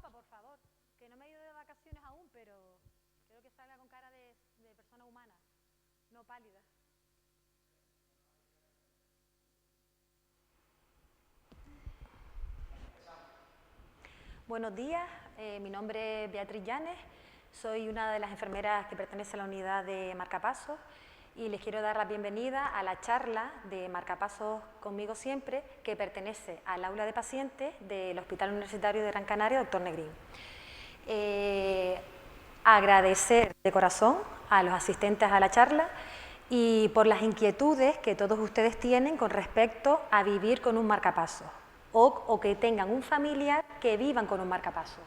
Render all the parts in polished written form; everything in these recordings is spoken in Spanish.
guapa, por favor, que no me he ido de vacaciones aún, pero quiero que salga con cara de persona humana, no pálida. Buenos días, mi nombre es Beatriz Llanes, soy una de las enfermeras que pertenece a la unidad de marcapasos y les quiero dar la bienvenida a la charla de marcapasos conmigo siempre, que pertenece al aula de pacientes del Hospital Universitario de Gran Canaria, Dr. Negrín. Agradecer de corazón a los asistentes a la charla y por las inquietudes que todos ustedes tienen con respecto a vivir con un marcapasos o que tengan un familiar que vivan con un marcapasos.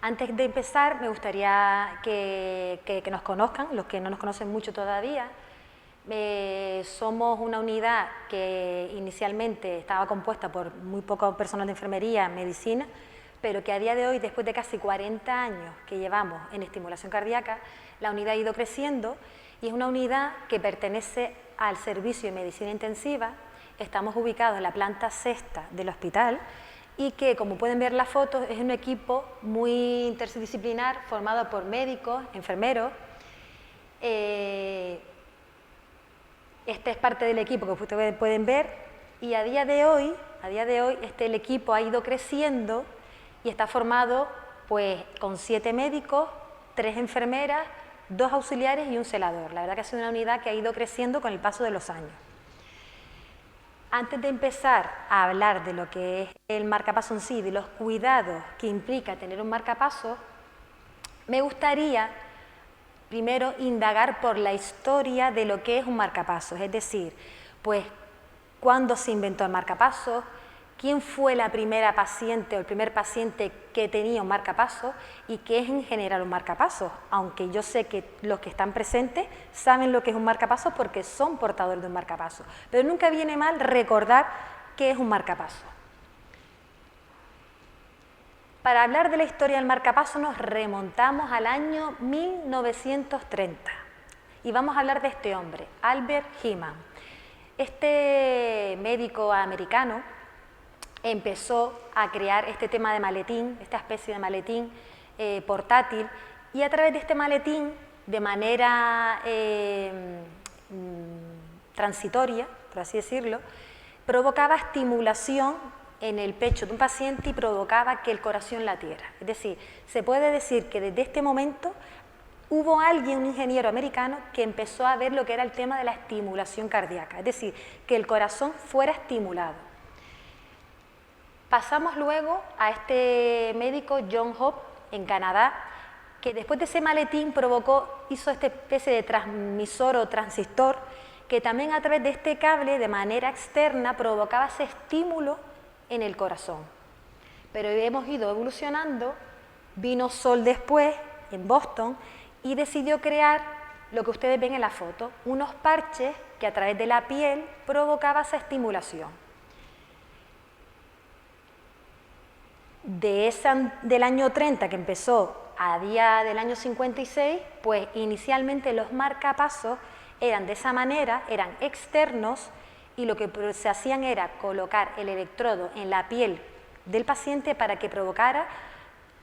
Antes de empezar, me gustaría que nos conozcan, los que no nos conocen mucho todavía. Somos una unidad que inicialmente estaba compuesta por muy poco personal de enfermería, medicina, pero que a día de hoy, después de casi 40 años que llevamos en estimulación cardíaca, la unidad ha ido creciendo y es una unidad que pertenece al servicio de medicina intensiva. Estamos ubicados en la planta sexta del hospital y que, como pueden ver en las fotos, es un equipo muy interdisciplinar formado por médicos, enfermeros. Este es parte del equipo que ustedes pueden ver y a día de hoy el equipo ha ido creciendo y está formado pues con 7 médicos, 3 enfermeras, 2 auxiliares y un celador. La verdad que ha sido una unidad que ha ido creciendo con el paso de los años. Antes de empezar a hablar de lo que es el marcapasos en sí, de los cuidados que implica tener un marcapasos, me gustaría primero indagar por la historia de lo que es un marcapasos, es decir, pues cuándo se inventó el marcapasos, quién fue la primera paciente o el primer paciente que tenía un marcapasos y qué es en general un marcapasos, aunque yo sé que los que están presentes saben lo que es un marcapasos porque son portadores de un marcapasos, pero nunca viene mal recordar qué es un marcapasos. Para hablar de la historia del marcapasos nos remontamos al año 1930 y vamos a hablar de este hombre, Albert Heeman. Este médico americano empezó a crear este tema de maletín, esta especie de maletín portátil, y a través de este maletín, de manera transitoria, por así decirlo, provocaba estimulación en el pecho de un paciente y provocaba que el corazón latiera. Es decir, se puede decir que desde este momento hubo alguien, un ingeniero americano, que empezó a ver lo que era el tema de la estimulación cardíaca, es decir, que el corazón fuera estimulado. Pasamos luego a este médico, John Hope, en Canadá, que después de ese maletín hizo esta especie de transmisor o transistor, que también a través de este cable, de manera externa, provocaba ese estímulo en el corazón. Pero hemos ido evolucionando, vino Sol después, en Boston, y decidió crear lo que ustedes ven en la foto, unos parches que a través de la piel provocaba esa estimulación. Del año 30 que empezó a día del año 56, pues inicialmente los marcapasos eran de esa manera, eran externos y lo que se hacían era colocar el electrodo en la piel del paciente para que provocara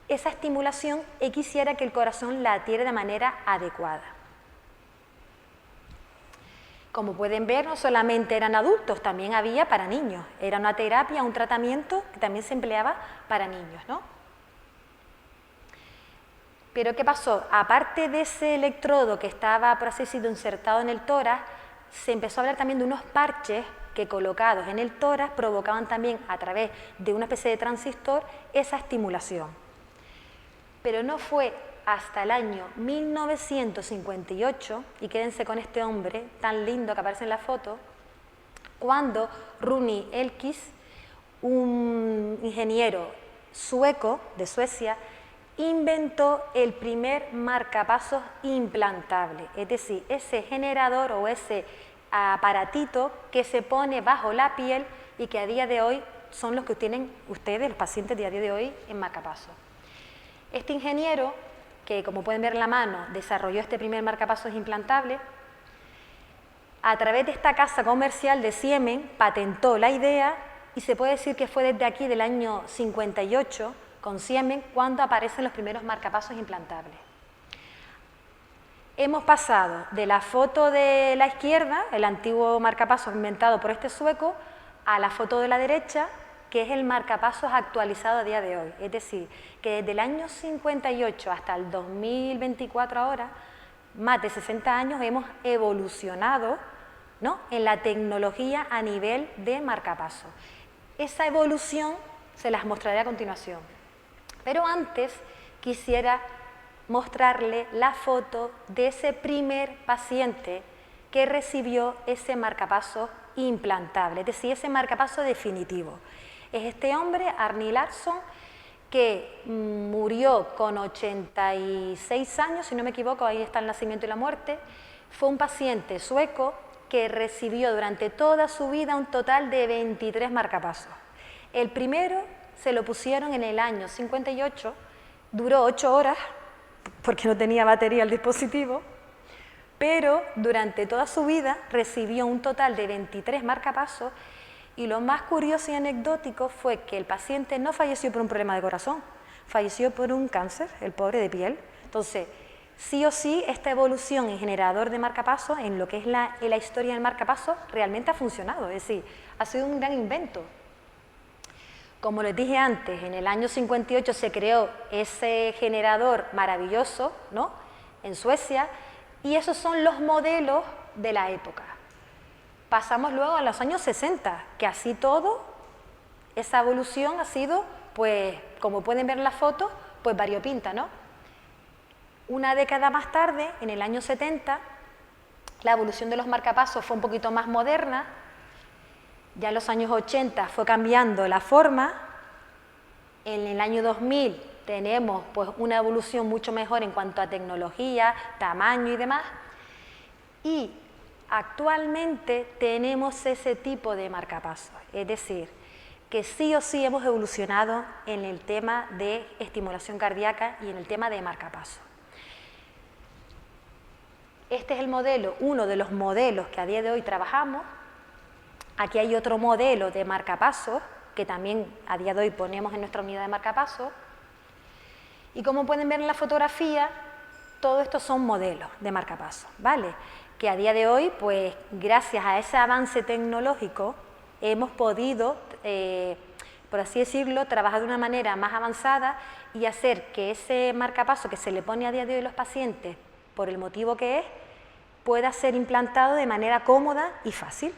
esa estimulación y quisiera que el corazón latiera de manera adecuada. Como pueden ver, no solamente eran adultos, también había para niños. Era una terapia, un tratamiento que también se empleaba para niños, ¿no? Pero ¿qué pasó? Aparte de ese electrodo que estaba, por así decirlo, insertado en el tórax, se empezó a hablar también de unos parches que colocados en el tórax provocaban también, a través de una especie de transistor, esa estimulación. Pero no fue hasta el año 1958, y quédense con este hombre tan lindo que aparece en la foto, cuando Rune Elkis, un ingeniero sueco de Suecia, inventó el primer marcapasos implantable, es decir, ese generador o ese aparatito que se pone bajo la piel y que a día de hoy son los que tienen ustedes, los pacientes de a día de hoy, en marcapasos. Este ingeniero, que como pueden ver en la mano, desarrolló este primer marcapasos implantable, a través de esta casa comercial de Siemens patentó la idea y se puede decir que fue desde aquí, del año 58, con Siemens, cuando aparecen los primeros marcapasos implantables. Hemos pasado de la foto de la izquierda, el antiguo marcapasos inventado por este sueco, a la foto de la derecha, que es el marcapasos actualizado a día de hoy. Es decir, que desde el año 58 hasta el 2024 ahora, más de 60 años, hemos evolucionado, ¿no?, en la tecnología a nivel de marcapasos. Esa evolución se las mostraré a continuación. Pero antes quisiera mostrarle la foto de ese primer paciente que recibió ese marcapaso implantable, es decir, ese marcapaso definitivo. Es este hombre, Arne Larsson, que murió con 86 años, si no me equivoco, ahí está el nacimiento y la muerte. Fue un paciente sueco que recibió durante toda su vida un total de 23 marcapasos. El primero se lo pusieron en el año 58, duró 8 horas, porque no tenía batería el dispositivo, pero durante toda su vida recibió un total de 23 marcapasos, y lo más curioso y anecdótico fue que el paciente no falleció por un problema de corazón, falleció por un cáncer, el pobre, de piel. Entonces, sí o sí, esta evolución en generador de marcapasos, en lo que es la historia del marcapaso, realmente ha funcionado, es decir, ha sido un gran invento. Como les dije antes, en el año 58 se creó ese generador maravilloso, ¿no?, en Suecia, y esos son los modelos de la época. Pasamos luego a los años 60, que así todo, esa evolución ha sido, pues, como pueden ver en la foto, pues variopinta, ¿no? Una década más tarde, en el año 70, la evolución de los marcapasos fue un poquito más moderna. Ya en los años 80 fue cambiando la forma. En el año 2000 tenemos, pues, una evolución mucho mejor en cuanto a tecnología, tamaño y demás. Y actualmente tenemos ese tipo de marcapasos, es decir, que sí o sí hemos evolucionado en el tema de estimulación cardíaca y en el tema de marcapasos. Este es el modelo, uno de los modelos que a día de hoy trabajamos. Aquí hay otro modelo de marcapasos que también a día de hoy ponemos en nuestra unidad de marcapasos. Y como pueden ver en la fotografía, todo esto son modelos de marcapasos, ¿vale? Que a día de hoy, pues gracias a ese avance tecnológico, hemos podido, por así decirlo, trabajar de una manera más avanzada y hacer que ese marcapaso que se le pone a día de hoy a los pacientes, por el motivo que es, pueda ser implantado de manera cómoda y fácil.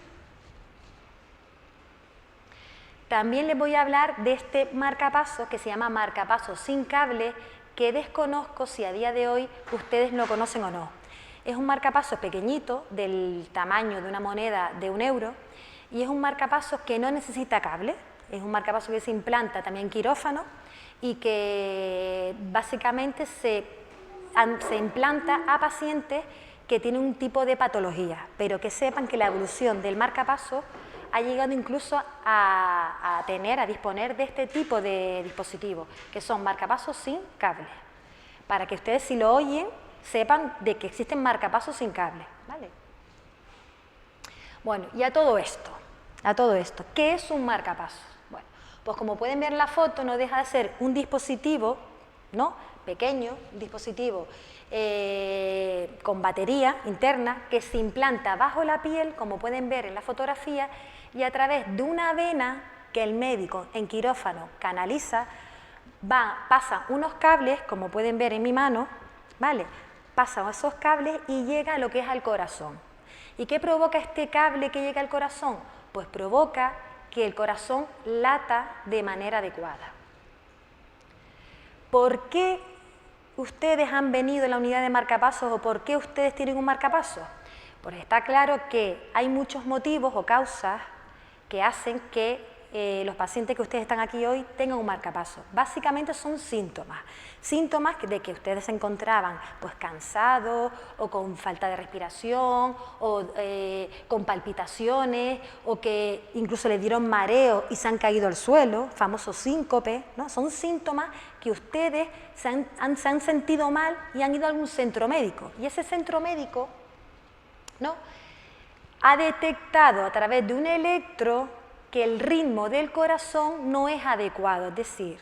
También les voy a hablar de este marcapaso que se llama marcapaso sin cable, que desconozco si a día de hoy ustedes lo conocen o no. Es un marcapaso pequeñito, del tamaño de una moneda de 1 euro, y es un marcapaso que no necesita cable. Es un marcapaso que se implanta también en quirófano y que básicamente se implanta a pacientes que tienen un tipo de patología, pero que sepan que la evolución del marcapaso ha llegado incluso a disponer de este tipo de dispositivos, que son marcapasos sin cable, para que ustedes, si lo oyen, sepan de que existen marcapasos sin cable, ¿vale? Bueno, y a todo esto, ¿qué es un marcapaso? Bueno, pues como pueden ver en la foto, no deja de ser un dispositivo, ¿no?, pequeño, un dispositivo con batería interna que se implanta bajo la piel, como pueden ver en la fotografía, y a través de una vena que el médico en quirófano canaliza, pasa unos cables, como pueden ver en mi mano, ¿vale? Pasan esos cables y llega a lo que es al corazón. ¿Y qué provoca este cable que llega al corazón? Pues provoca que el corazón lata de manera adecuada. ¿Por qué ustedes han venido a la unidad de marcapasos o por qué ustedes tienen un marcapaso? Pues está claro que hay muchos motivos o causas que hacen que los pacientes que ustedes están aquí hoy tengan un marcapaso. Básicamente son síntomas de que ustedes se encontraban pues cansados o con falta de respiración o con palpitaciones o que incluso les dieron mareo y se han caído al suelo, famoso síncope, ¿no? Son síntomas que ustedes se han sentido mal y han ido a algún centro médico, y ese centro médico, ¿no?, ha detectado a través de un electro que el ritmo del corazón no es adecuado, es decir,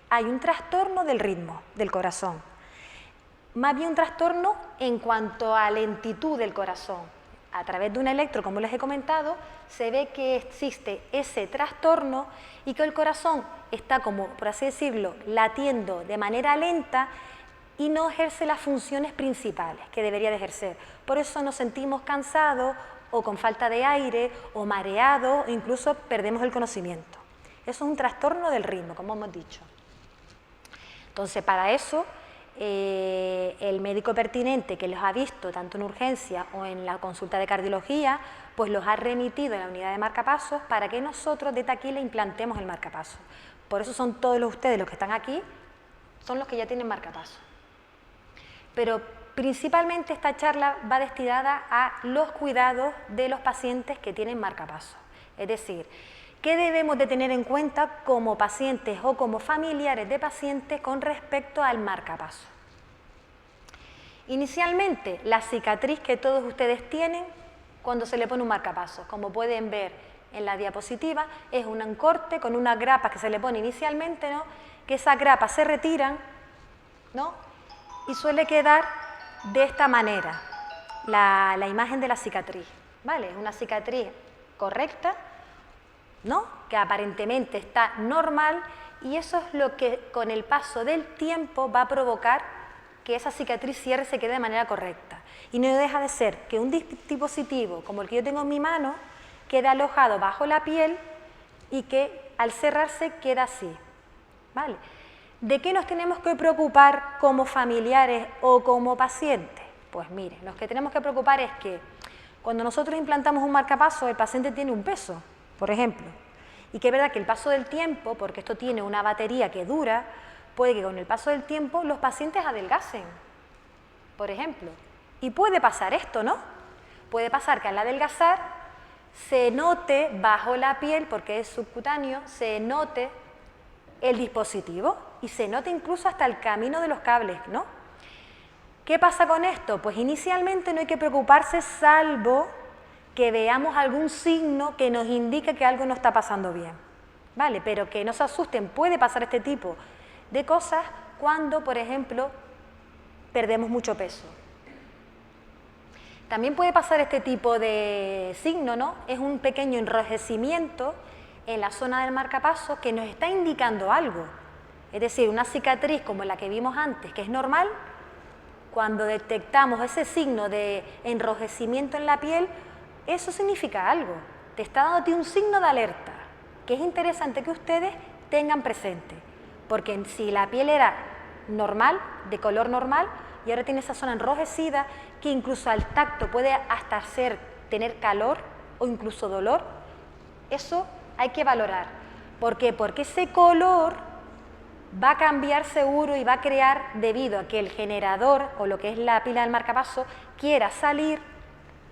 hay un trastorno del ritmo del corazón, más bien un trastorno en cuanto a lentitud del corazón. A través de un electro, como les he comentado, se ve que existe ese trastorno y que el corazón está, como por así decirlo, latiendo de manera lenta y no ejerce las funciones principales que debería de ejercer. Por eso nos sentimos cansados o con falta de aire o mareados o incluso perdemos el conocimiento. Eso es un trastorno del ritmo, como hemos dicho. Entonces, para eso, el médico pertinente que los ha visto tanto en urgencia o en la consulta de cardiología, pues los ha remitido a la unidad de marcapasos para que nosotros desde aquí le implantemos el marcapasos. Por eso son todos ustedes los que están aquí, son los que ya tienen marcapasos. Pero principalmente esta charla va destinada a los cuidados de los pacientes que tienen marcapasos. Es decir, ¿qué debemos de tener en cuenta como pacientes o como familiares de pacientes con respecto al marcapasos? Inicialmente, la cicatriz que todos ustedes tienen cuando se le pone un marcapasos, como pueden ver en la diapositiva, es un corte con unas grapas que se le pone inicialmente, ¿no? Que esas grapas se retiran, ¿no? Y suele quedar de esta manera la imagen de la cicatriz, ¿vale? Es una cicatriz correcta, ¿no? Que aparentemente está normal y eso es lo que con el paso del tiempo va a provocar que esa cicatriz cierre y se quede de manera correcta. Y no deja de ser que un dispositivo como el que yo tengo en mi mano quede alojado bajo la piel y que al cerrarse queda así, ¿vale? ¿De qué nos tenemos que preocupar como familiares o como pacientes? Pues miren, lo que tenemos que preocupar es que cuando nosotros implantamos un marcapasos, el paciente tiene un peso, por ejemplo, y que es verdad que el paso del tiempo, porque esto tiene una batería que dura, puede que con el paso del tiempo los pacientes adelgacen, por ejemplo. Y puede pasar esto, ¿no? Puede pasar que al adelgazar se note bajo la piel, porque es subcutáneo, se note el dispositivo y se note incluso hasta el camino de los cables, ¿no? ¿Qué pasa con esto? Pues inicialmente no hay que preocuparse salvo que veamos algún signo que nos indique que algo no está pasando bien, ¿vale? Pero que no se asusten, puede pasar este tipo de cosas cuando, por ejemplo, perdemos mucho peso. También puede pasar este tipo de signo, ¿no? Es un pequeño enrojecimiento en la zona del marcapasos que nos está indicando algo. Es decir, una cicatriz como la que vimos antes, que es normal, cuando detectamos ese signo de enrojecimiento en la piel, eso significa algo. Te está dándote un signo de alerta, que es interesante que ustedes tengan presente. Porque si la piel era normal, de color normal, y ahora tiene esa zona enrojecida, que incluso al tacto puede hasta tener calor o incluso dolor, eso hay que valorar. ¿Por qué? Porque ese color va a cambiar seguro y va a crear, debido a que el generador o lo que es la pila del marcapasos quiera salir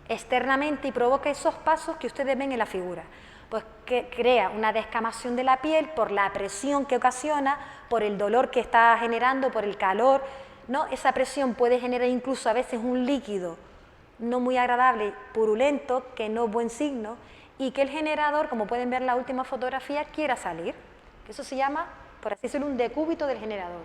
externamente y provoca esos pasos que ustedes ven en la figura. Pues que crea una descamación de la piel por la presión que ocasiona, por el dolor que está generando, por el calor, ¿no? Esa presión puede generar incluso a veces un líquido no muy agradable, purulento, que no es buen signo, y que el generador, como pueden ver en la última fotografía, quiera salir. Eso se llama, por así decirlo, un decúbito del generador.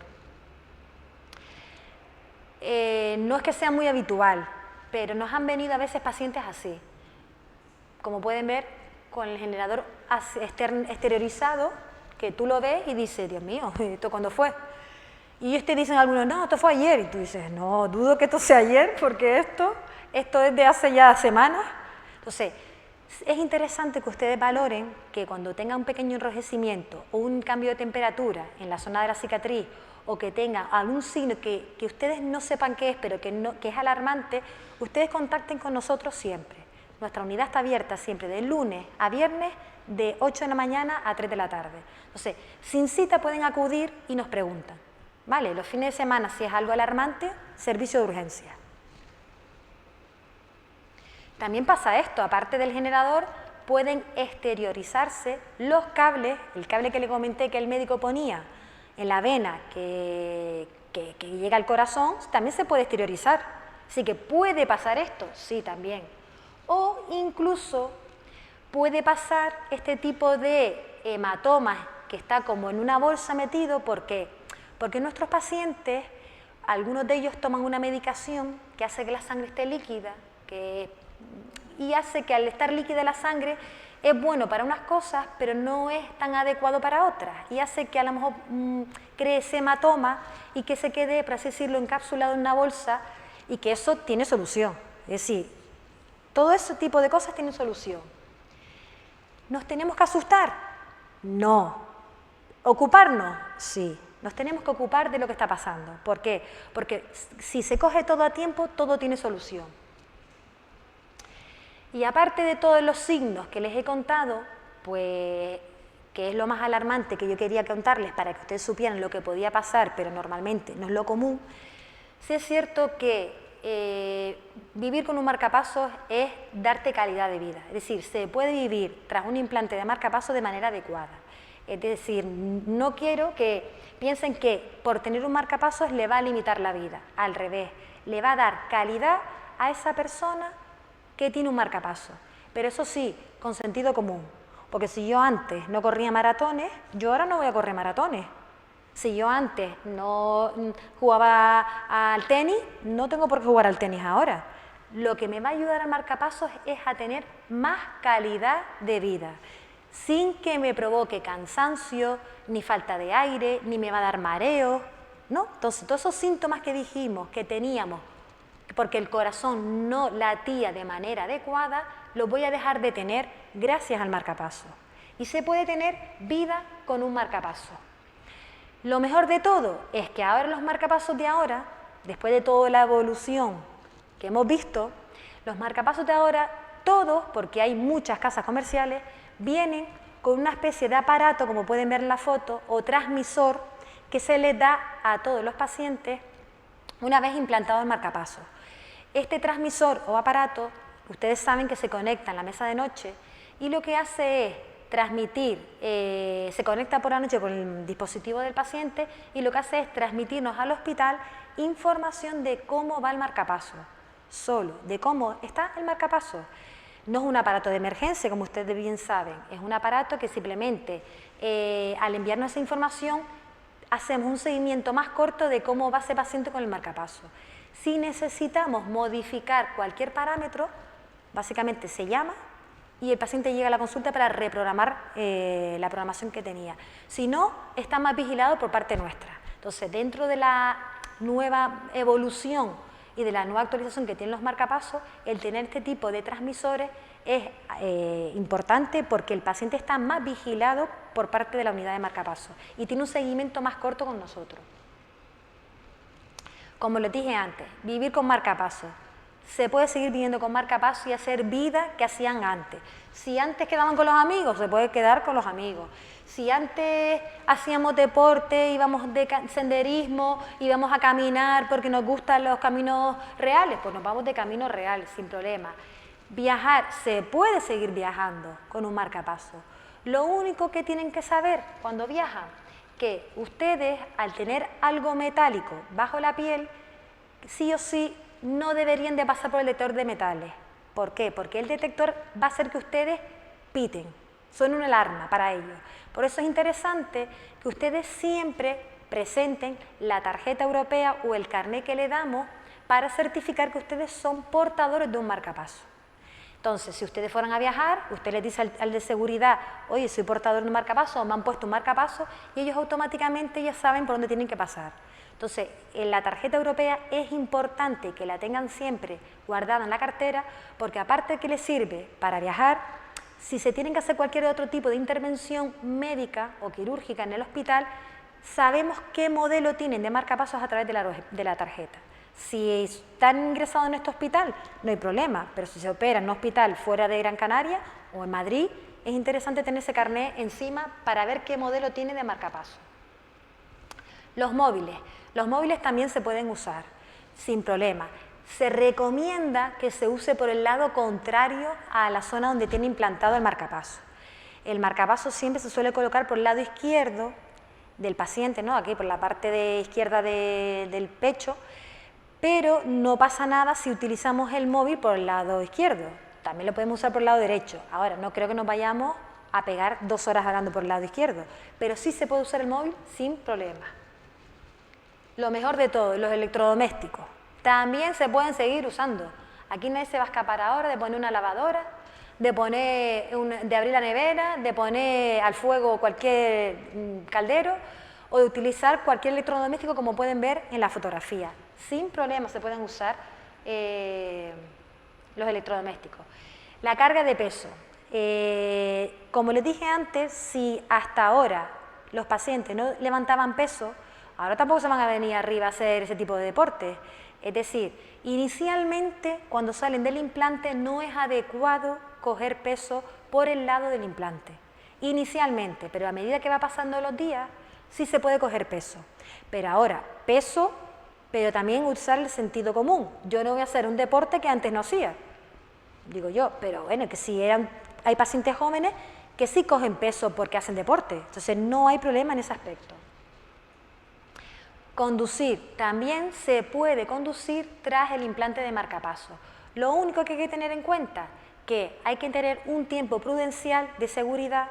No es que sea muy habitual, pero nos han venido a veces pacientes así. Como pueden ver, con el generador exteriorizado, que tú lo ves y dices, Dios mío, ¿esto cuándo fue? Y ellos te dicen algunos, no, esto fue ayer. Y tú dices, no, dudo que esto sea ayer, porque esto es de hace ya semanas. Entonces, es interesante que ustedes valoren que cuando tengan un pequeño enrojecimiento o un cambio de temperatura en la zona de la cicatriz o que tengan algún signo que ustedes no sepan qué es, pero que es alarmante, ustedes contacten con nosotros siempre. Nuestra unidad está abierta siempre de lunes a viernes de 8 de la mañana a 3 de la tarde. Entonces, sin cita pueden acudir y nos preguntan. ¿Vale? Los fines de semana, si es algo alarmante, servicio de urgencia. También pasa esto, aparte del generador, pueden exteriorizarse los cables, el cable que le comenté que el médico ponía en la vena que llega al corazón, también se puede exteriorizar. Así que puede pasar esto, sí, también. O incluso puede pasar este tipo de hematomas que está como en una bolsa metido. ¿Por qué? Porque nuestros pacientes, algunos de ellos toman una medicación que hace que la sangre esté líquida y hace que al estar líquida la sangre es bueno para unas cosas, pero no es tan adecuado para otras, y hace que a lo mejor cree ese hematoma y que se quede, por así decirlo, encapsulado en una bolsa, y que eso tiene solución. Es decir, todo ese tipo de cosas tienen solución. ¿Nos tenemos que asustar? No. ¿Ocuparnos? Sí. Nos tenemos que ocupar de lo que está pasando. ¿Por qué? Porque si se coge todo a tiempo, todo tiene solución. Y aparte de todos los signos que les he contado, pues, que es lo más alarmante que yo quería contarles para que ustedes supieran lo que podía pasar, pero normalmente no es lo común, sí es cierto que vivir con un marcapasos es darte calidad de vida. Es decir, se puede vivir tras un implante de marcapasos de manera adecuada. Es decir, no quiero que piensen que por tener un marcapasos le va a limitar la vida. Al revés, le va a dar calidad a esa persona que tiene un marcapasos. Pero eso sí, con sentido común. Porque si yo antes no corría maratones, yo ahora no voy a correr maratones. Si yo antes no jugaba al tenis, no tengo por qué jugar al tenis ahora. Lo que me va a ayudar al marcapasos es a tener más calidad de vida, sin que me provoque cansancio, ni falta de aire, ni me va a dar mareo, ¿no? Entonces, todos esos síntomas que dijimos que teníamos, porque el corazón no latía de manera adecuada, los voy a dejar de tener gracias al marcapasos. Y se puede tener vida con un marcapasos. Lo mejor de todo es que ahora los marcapasos de ahora, después de toda la evolución que hemos visto, los marcapasos de ahora, todos, porque hay muchas casas comerciales, vienen con una especie de aparato, como pueden ver en la foto, o transmisor, que se les da a todos los pacientes una vez implantado el marcapasos. Este transmisor o aparato, ustedes saben que se conecta en la mesa de noche y lo que hace es transmitir, se conecta por la noche con el dispositivo del paciente y lo que hace es transmitirnos al hospital información de cómo va el marcapasos, solo de cómo está el marcapasos. No es un aparato de emergencia, como ustedes bien saben, es un aparato que simplemente al enviarnos esa información hacemos un seguimiento más corto de cómo va ese paciente con el marcapasos. Si necesitamos modificar cualquier parámetro, básicamente se llama y el paciente llega a la consulta para reprogramar la programación que tenía. Si no, está más vigilado por parte nuestra. Entonces, dentro de la nueva evolución y de la nueva actualización que tienen los marcapasos, el tener este tipo de transmisores es importante porque el paciente está más vigilado por parte de la unidad de marcapasos y tiene un seguimiento más corto con nosotros. Como les dije antes, vivir con marcapasos. Se puede seguir viviendo con marcapasos y hacer vida que hacían antes. Si antes quedaban con los amigos, se puede quedar con los amigos. Si antes hacíamos deporte, íbamos de senderismo, íbamos a caminar porque nos gustan los caminos reales, pues nos vamos de camino real, sin problema. Viajar, se puede seguir viajando con un marcapasos. Lo único que tienen que saber cuando viajan, que ustedes, al tener algo metálico bajo la piel, sí o sí, no deberían de pasar por el detector de metales. ¿Por qué? Porque el detector va a hacer que ustedes piten, suene una alarma para ellos. Por eso es interesante que ustedes siempre presenten la tarjeta europea o el carnet que le damos para certificar que ustedes son portadores de un marcapasos. Entonces, si ustedes fueran a viajar, usted les dice al de seguridad, oye, soy portador de un marcapasos, me han puesto un marcapasos, y ellos automáticamente ya saben por dónde tienen que pasar. Entonces, en la tarjeta europea es importante que la tengan siempre guardada en la cartera, porque aparte de que les sirve para viajar, si se tienen que hacer cualquier otro tipo de intervención médica o quirúrgica en el hospital, sabemos qué modelo tienen de marcapasos a través de la tarjeta. Si están ingresados en este hospital, no hay problema, pero si se opera en un hospital fuera de Gran Canaria o en Madrid, es interesante tener ese carnet encima para ver qué modelo tiene de marcapasos. Los móviles también se pueden usar sin problema. Se recomienda que se use por el lado contrario a la zona donde tiene implantado el marcapasos. El marcapasos siempre se suele colocar por el lado izquierdo del paciente, ¿no? Aquí por la parte de izquierda del pecho, pero no pasa nada si utilizamos el móvil por el lado izquierdo. también lo podemos usar por el lado derecho. Ahora, no creo que nos vayamos a pegar 2 horas hablando por el lado izquierdo, pero sí se puede usar el móvil sin problema. Lo mejor de todo, los electrodomésticos, también se pueden seguir usando. Aquí nadie se va a escapar ahora de poner una lavadora, de abrir la nevera, de poner al fuego cualquier caldero o de utilizar cualquier electrodoméstico, como pueden ver en la fotografía. Sin problema se pueden usar los electrodomésticos. La carga de peso. Como les dije antes, si hasta ahora los pacientes no levantaban peso, ahora tampoco se van a venir arriba a hacer ese tipo de deportes. Es decir, inicialmente cuando salen del implante no es adecuado coger peso por el lado del implante. Inicialmente, pero a medida que va pasando los días, sí se puede coger peso. Pero ahora, peso, pero también usar el sentido común. Yo no voy a hacer un deporte que antes no hacía, digo yo, pero bueno, que si hay pacientes jóvenes que sí cogen peso porque hacen deporte, entonces no hay problema en ese aspecto. Conducir, también se puede conducir tras el implante de marcapasos. Lo único que hay que tener en cuenta, que hay que tener un tiempo prudencial de seguridad,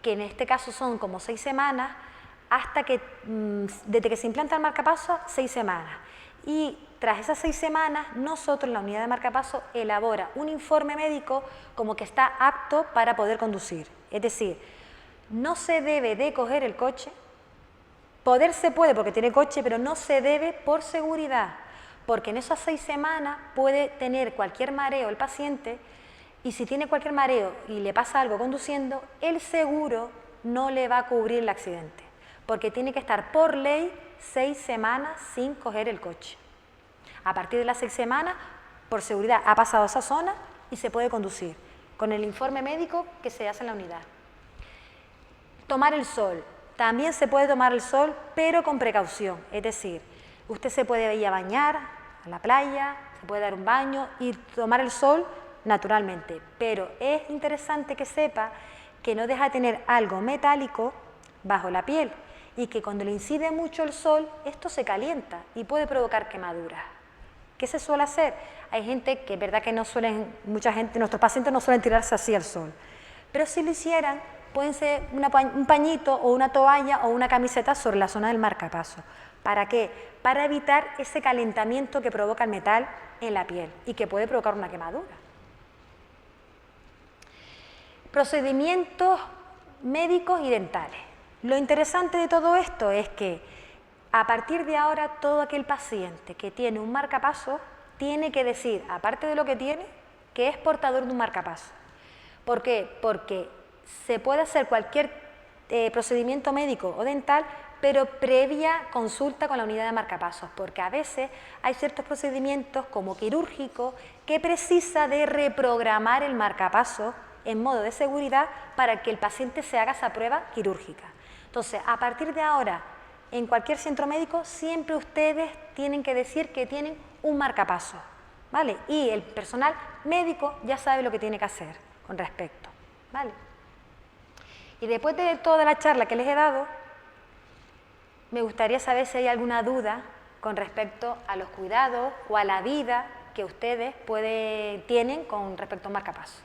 que en este caso son como 6 semanas, hasta que, desde que se implanta el marcapasos, 6 semanas. Y tras esas 6 semanas, nosotros, la unidad de marcapasos, elabora un informe médico como que está apto para poder conducir. Es decir, no se debe de coger el coche. Poder se puede porque tiene coche, pero no se debe por seguridad, porque en esas 6 semanas puede tener cualquier mareo el paciente, y si tiene cualquier mareo y le pasa algo conduciendo, el seguro no le va a cubrir el accidente, porque tiene que estar por ley 6 semanas sin coger el coche. A partir de las 6 semanas, por seguridad, ha pasado esa zona y se puede conducir, con el informe médico que se hace en la unidad. Tomar el sol. También se puede tomar el sol, pero con precaución. Es decir, usted se puede ir a bañar a la playa, se puede dar un baño y tomar el sol naturalmente. Pero es interesante que sepa que no deja de tener algo metálico bajo la piel y que cuando le incide mucho el sol, esto se calienta y puede provocar quemaduras. ¿Qué se suele hacer? Hay gente que es verdad que mucha gente, nuestros pacientes no suelen tirarse así al sol, pero si lo hicieran, pueden ser un pañito o una toalla o una camiseta sobre la zona del marcapasos. ¿Para qué? Para evitar ese calentamiento que provoca el metal en la piel y que puede provocar una quemadura. Procedimientos médicos y dentales. Lo interesante de todo esto es que a partir de ahora todo aquel paciente que tiene un marcapasos tiene que decir, aparte de lo que tiene, que es portador de un marcapasos. ¿Por qué? Porque se puede hacer cualquier procedimiento médico o dental, pero previa consulta con la unidad de marcapasos, porque a veces hay ciertos procedimientos como quirúrgicos que precisa de reprogramar el marcapasos en modo de seguridad para que el paciente se haga esa prueba quirúrgica. Entonces, a partir de ahora, en cualquier centro médico, siempre ustedes tienen que decir que tienen un marcapasos, ¿vale? Y el personal médico ya sabe lo que tiene que hacer con respecto, ¿vale? Y después de toda la charla que les he dado, me gustaría saber si hay alguna duda con respecto a los cuidados o a la vida que ustedes tienen con respecto a un marcapasos.